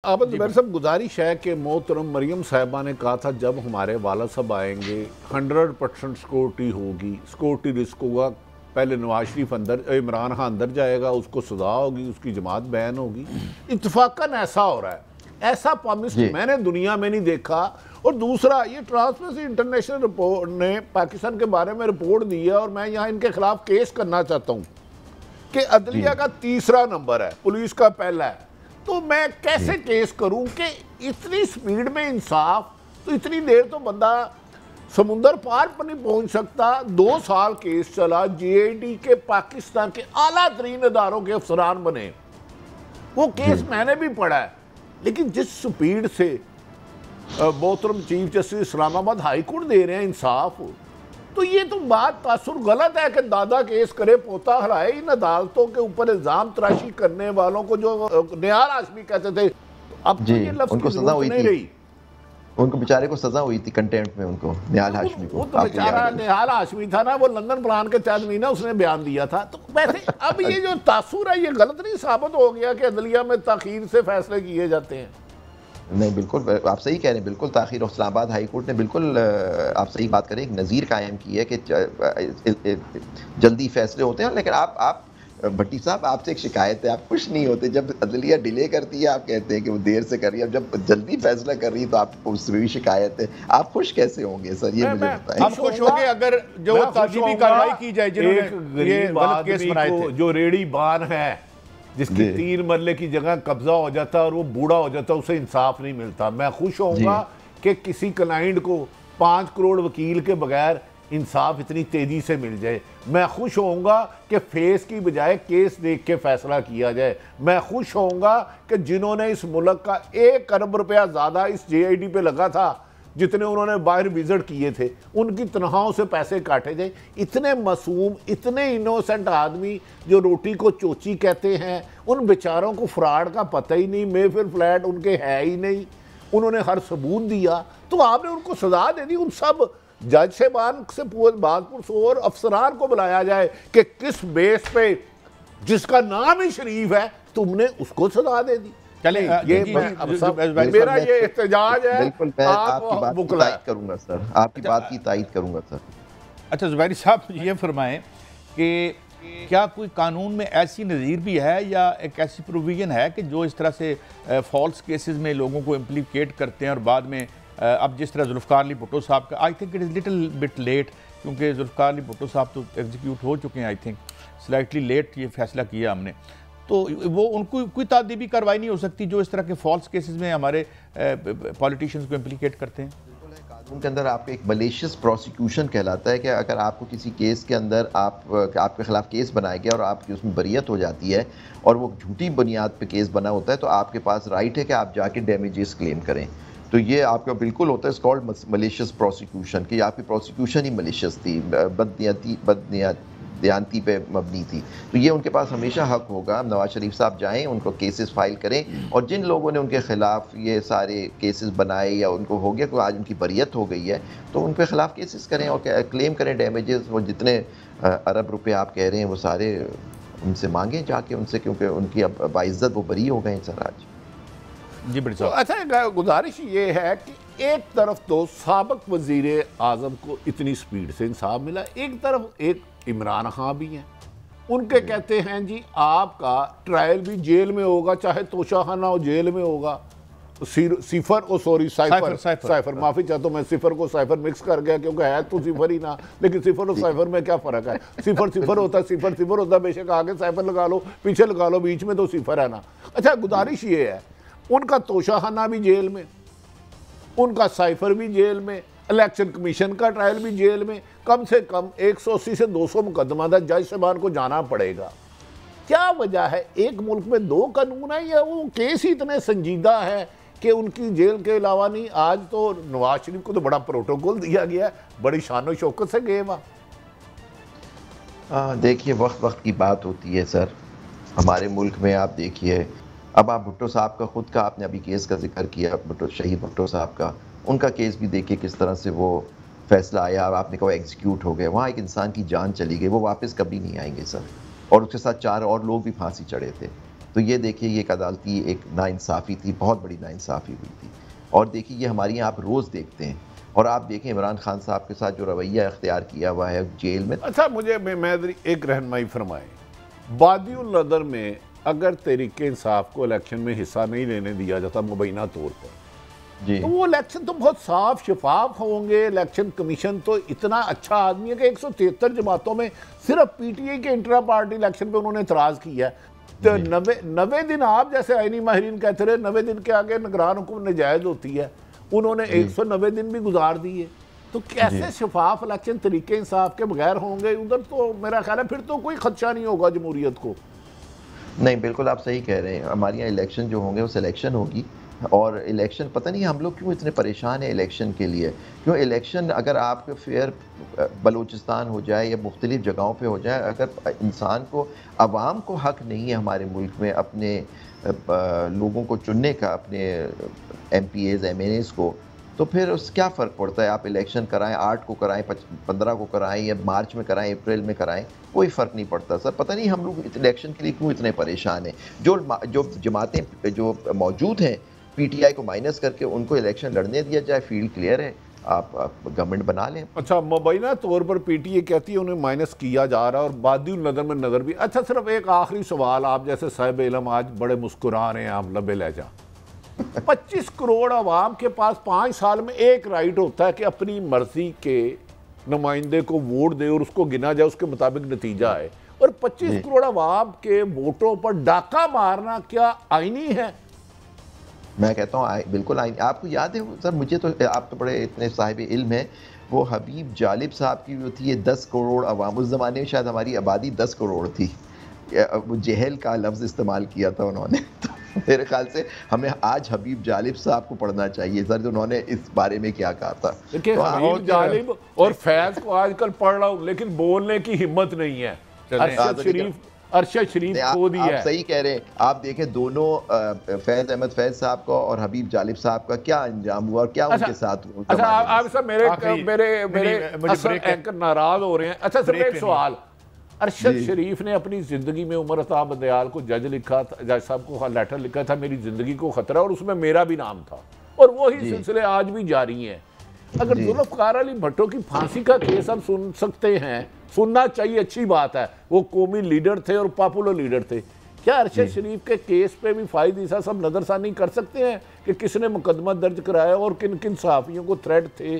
अब मेरे सब गुजारिश है कि मोहतरम मरियम साहिबा ने कहा था जब हमारे वाला साहब आएंगे 100% सिक्योरिटी होगी, सिक्योरिटी रिस्क होगा। पहले नवाज शरीफ अंदर, इमरान खान अंदर जाएगा, उसको सजा होगी, उसकी जमात बैन होगी। इत्तफाकन ऐसा हो रहा है, ऐसा प्रॉमिस मैंने दुनिया में नहीं देखा। और दूसरा, ये ट्रांसपेरेंसी इंटरनेशनल रिपोर्ट ने पाकिस्तान के बारे में रिपोर्ट दी है और मैं यहाँ इनके खिलाफ केस करना चाहता हूँ कि अदलिया का तीसरा नंबर है, पुलिस का पहला है। तो मैं कैसे केस करूं कि इतनी स्पीड में इंसाफ, तो इतनी देर तो बंदा समुंदर पार पर नहीं पहुंच सकता। 2 साल केस चला, जेआईडी के पाकिस्तान के आला तरीन इदारों के अफसरान बने। वो केस मैंने भी पढ़ा है, लेकिन जिस स्पीड से मोहतरम chief justice Islamabad high court दे रहे हैं इंसाफ, तो ये तो बात तासुर गलत है कि दादा केस करे पोता हराए। इन अदालतों के ऊपर इल्जाम तराशी करने वालों को जो निहाल हाशमी कहते थे, अब तो ये लफ्ज़ उनको सजा हुई थी, उनको बेचारे को सजा हुई थी कंटेम्प्ट में, उनको निहाल हाशमी को। वो तो बेचारा निहाल हाशमी था ना, वो लंदन प्लान के तहत महीना उसने बयान दिया था। तो वैसे अब ये जो तासुर है, ये गलत नहीं साबित हो गया कि अदलिया में ताखीर से फैसले किए जाते हैं? नहीं, बिल्कुल आप सही कह रहे हैं, बिल्कुल ताखीर। इस्लामाबाद हाई कोर्ट ने बिल्कुल आप सही बात करें, एक नज़ीर कायम की है कि जल्दी फैसले होते हैं। लेकिन आप भट्टी साहब, आपसे एक शिकायत है, आप खुश नहीं होते जब अदलिया डिले करती है, आप कहते हैं कि वो देर से कर रही है। अब जब जल्दी फैसला कर रही है तो आपको उसमें भी शिकायत है। आप खुश कैसे होंगे सर, ये मुझे बताएं। आप खुश होंगे अगर जो ताजीबी कार्रवाई की जाए जिन्होंने ये गलत केस बनाए थे। जो रेडी बान है, जिसकी 3 मरले की जगह कब्जा हो जाता है और वो बूढ़ा हो जाता है, उसे इंसाफ नहीं मिलता। मैं खुश होऊंगा कि किसी क्लाइंट को 5 करोड़ वकील के बगैर इंसाफ इतनी तेजी से मिल जाए। मैं खुश होऊंगा कि फेस की बजाय केस देख के फैसला किया जाए। मैं खुश होऊंगा कि जिन्होंने इस मुल्क का 1 अरब रुपया ज्यादा इस जेआईडी पे लगा था, जितने उन्होंने बाहर विजिट किए थे, उनकी तनख्वाहों से पैसे काटे जाए। इतने मासूम, इतने इनोसेंट आदमी जो रोटी को चोची कहते हैं, उन बेचारों को फ्रॉड का पता ही नहीं, मेफेयर फ्लैट उनके है ही नहीं, उन्होंने हर सबूत दिया, तो आपने उनको सजा दे दी। उन सब जज साहबान से बात और अफसरान को बुलाया जाए कि किस बेस पे जिसका नाम ही शरीफ है तुमने उसको सजा दे दी। चले ये मेरा ये एहतजाज है। बिल्कुल, मैं आपकी बात की तायद करूंगा सर, आपकी बात की तायद करूंगा सर। अच्छा ज़ुबैरी साहब, ये फरमाएं कि क्या कोई कानून में ऐसी नज़ीर भी है या एक ऐसी प्रोविजन है कि जो इस तरह से फॉल्स केसेस में लोगों को इम्प्लीकेट करते हैं और बाद में अब जिस तरह जुल्फ़िकार अली भुट्टो साहब का, I think it is little bit late, क्योंकि जुल्फ़िकार अली भुट्टो साहब तो एग्जीक्यूट हो चुके हैं, आई थिंक स्लाइटली लेट ये फैसला किया हमने, तो वो उनको कोई तादीबी कार्रवाई नहीं हो सकती जो इस तरह के फॉल्स केसेस में हमारे पॉलिटिशियंस को इम्प्लीकेट करते हैं? कानून के अंदर आपको एक मलेशियस प्रोसिक्यूशन कहलाता है कि अगर आपको किसी केस के अंदर आपके खिलाफ केस बनाया गया और आपकी उसमें बरियत हो जाती है और वो झूठी बुनियाद पे केस बना होता है, तो आपके पास राइट है कि आप जाके डैमेजेस क्लेम करें। तो ये आपका बिल्कुल होता है, इट्स कॉल्ड मलेशियस प्रोसिक्यूशन, कि आपकी प्रोसिक्यूशन ही मलेशियस थी, बदनियती पे मबनी थी। तो ये उनके पास हमेशा हक होगा, नवाज शरीफ साहब जाएं, उनको केसेस फाइल करें, और जिन लोगों ने उनके खिलाफ ये सारे केसेस बनाए या उनको हो गया कि आज उनकी बरियत हो गई है, तो उनके खिलाफ केसेस करें और क्लेम करें डैमेजेस। वो जितने अरब रुपए आप कह रहे हैं वो सारे उनसे मांगें जाके उनसे, क्योंकि उनकी अब बाइज्जत वो बरी हो गए सर आज। जी बड़ी तो अच्छा, गुजारिश ये है कि एक तरफ तो साबिक वजीर आजम को इतनी स्पीड से इंसाफ मिला, एक तरफ एक इमरान खान भी हैं, उनके कहते हैं जी आपका ट्रायल भी जेल में होगा, चाहे तोशाखाना हो जेल में होगा। साइफर माफी चाहता हूँ, मैं सिफर को साइफर मिक्स कर गया क्योंकि है तो सिफर ही ना, लेकिन सिफर और साइफर में क्या फ़र्क है? सिफर सिफर होता है, सिफर सिफर होता है, बेशक आगे साइफर लगा लो, पीछे लगा लो, बीच में तो सिफर है ना। अच्छा, गुजारिश ये है, उनका तोशाखाना भी जेल में, उनका साइफर भी जेल में, इलेक्शन कमीशन का ट्रायल भी जेल में, कम से कम 180 से 200 मुकदमा जज साहबान को जाना पड़ेगा। क्या वजह है? एक मुल्क में 2 कानून है या वो केस ही इतने संजीदा है कि उनकी जेल के अलावा नहीं? आज तो नवाज शरीफ को तो बड़ा प्रोटोकॉल दिया गया है, बड़ी शान शौकत से गए वहाँ। देखिए, वक्त वक्त की बात होती है सर हमारे मुल्क में। आप देखिए, अब आप भुट्टो साहब का खुद का आपने अभी केस का जिक्र किया, शहीद भुट्टो साहब का, उनका केस भी देखिए किस तरह से वो फैसला आया, आपने कहा एग्जीक्यूट हो गए, वहाँ एक इंसान की जान चली गई, वो वापस कभी नहीं आएंगे सर। और उसके साथ 4 और लोग भी फांसी चढ़े थे। तो तो ये देखिए ये एक अदालती एक नाइंसाफ़ी थी, बहुत बड़ी नाइंसाफ़ी हुई थी। और देखिए ये हमारे यहाँ आप रोज़ देखते हैं, और आप देखें इमरान खान साहब के साथ जो रवैया इख्तियार किया हुआ है जेल में। अच्छा, मुझे मैं एक रहनुमाई फरमाएं, वादिउल नदर में अगर तहरीक इंसाफ को इलेक्शन में हिस्सा नहीं लेने दिया जाता मुबैना तौर पर, जी, तो वो इलेक्शन तो बहुत साफ शफाफ होंगे। इलेक्शन कमीशन तो इतना अच्छा आदमी है कि 173 जमातों में सिर्फ पीटीआई के इंट्रा पार्टी इलेक्शन पे उन्होंने एतराज़ किया है। तो 90 दिन आप जैसे आईनी माहिरीन कहते रहे 90 दिन के आगे निगरान हुकूमत नजायज़ होती है, उन्होंने 190 दिन भी गुजार दिए। तो कैसे शफाफ इलेक्शन तरीके इंसाफ के बगैर होंगे? उधर तो मेरा ख्याल है फिर तो कोई खदशा नहीं होगा जमहूरियत को। नहीं, बिल्कुल आप सही कह रहे हैं। हमारे यहाँ इलेक्शन जो होंगे वो सिलेक्शन होगी, और इलेक्शन पता नहीं हम लोग क्यों इतने परेशान हैं इलेक्शन के लिए। क्यों इलेक्शन अगर आपके फेयर बलूचिस्तान हो जाए या मुख्तलिफ जगहों पे हो जाए, अगर इंसान को आवाम को हक नहीं है हमारे मुल्क में अपने लोगों को चुनने का, अपने MPAs MNAs को, तो फिर उस क्या फ़र्क पड़ता है? आप इलेक्शन कराएं, 8 को कराएं, 15 को कराएं, या मार्च में कराएं, अप्रैल में कराएं, कोई फ़र्क नहीं पड़ता। सर पता नहीं हम लोग इलेक्शन के लिए क्यों इतने परेशान हैं। जो जमातें जो मौजूद हैं PTI को माइनस करके उनको इलेक्शन लड़ने दिया जाए, फील्ड क्लियर है, आप गवर्नमेंट बना लें। अच्छा, मुबैना तौर पर PTI कहती है उन्हें माइनस किया जा रहा है और वादिउल नदर में नज़र भी। अच्छा, सिर्फ एक आखिरी सवाल, आप जैसे साहिब इल्म आज बड़े मुस्कुरा रहे हैं, आप लबे लहजा 25 करोड़ आवाम के पास 5 साल में एक राइट होता है कि अपनी मर्जी के नुमाइंदे को वोट दे और उसको गिना जाए, उसके मुताबिक नतीजा आए। और 25 करोड़ आवाम के वोटों पर डाका मारना क्या आईनी है? मैं कहता हूँ बिल्कुल आईनी। आपको याद है सर, मुझे तो आप तो बड़े इतने साहिब इल्म हैं, वो हबीब जालिब साहब की जो थी ये 10 करोड़ आवाम, उस ज़माने में शायद हमारी आबादी 10 करोड़ थी, वो जहल का लफ्ज़ इस्तेमाल किया था उन्होंने। तो मेरे ख्याल से हमें आज हबीब जालिब साहब को पढ़ना चाहिए सर, जो उन्होंने इस बारे में क्या कहा था। देखिए, तो हबीब जालिब और फैज़ को आजकल पढ़ रहा हूँ, लेकिन बोलने की हिम्मत नहीं है। अरशद शरीफ खो दिया है। आप सही कह रहे हैं। आप देखें दोनों फैज़ अहमद फैज़ साहब का और हबीब जालिब साहब का क्या अंजाम हुआ और क्या उनके साथ हुआ। अच्छा, आप सब मेरे एंकर नाराज हो रहे हैं। अच्छा, सिर्फ एक सवाल, अरशद शरीफ ने अपनी जिंदगी में उमर अताब बंदयाल को जज साहब को लेटर लिखा था, मेरी जिंदगी को खतरा, और उसमें मेरा भी नाम था, और वही सिलसिले आज भी जारी हैं। अगर जुल्फ़कार अली भट्टो की फांसी का केस हम सुन सकते हैं, सुनना चाहिए, अच्छी बात है, वो कौमी लीडर थे और पॉपुलर लीडर थे, क्या अरशद शरीफ के केस पे भी फायद ईसा सब नजरसानी कर सकते हैं कि किसने मुकदमा दर्ज कराया और किन किन सहाफ़ियों को थ्रेट थे?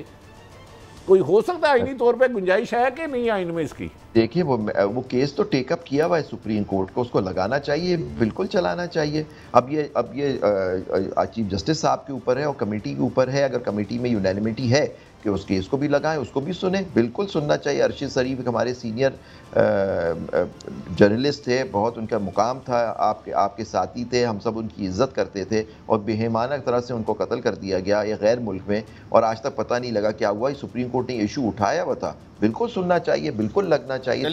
कोई हो सकता है आईनी तौर पे गुंजाइश है कि नहीं आइन में इसकी? देखिए वो केस तो टेकअप किया हुआ है सुप्रीम कोर्ट को, उसको लगाना चाहिए, बिल्कुल चलाना चाहिए। अब ये चीफ जस्टिस साहब के ऊपर है और कमेटी के ऊपर है। अगर कमेटी में यूनैनिमिटी है कि उस केस को भी लगाएं, उसको भी सुने, बिल्कुल सुनना चाहिए। अरशद शरीफ हमारे सीनियर जर्नलिस्ट थे, बहुत उनका मुकाम था, आपके साथी थे, हम सब उनकी इज्जत करते थे, और बेहमाना तरह से उनको कत्ल कर दिया गया ये गैर मुल्क में, और आज तक पता नहीं लगा क्या हुआ। सुप्रीम कोर्ट ने इशू उठाया हुआ था, बिल्कुल सुनना चाहिए, बिल्कुल लगना चाहिए।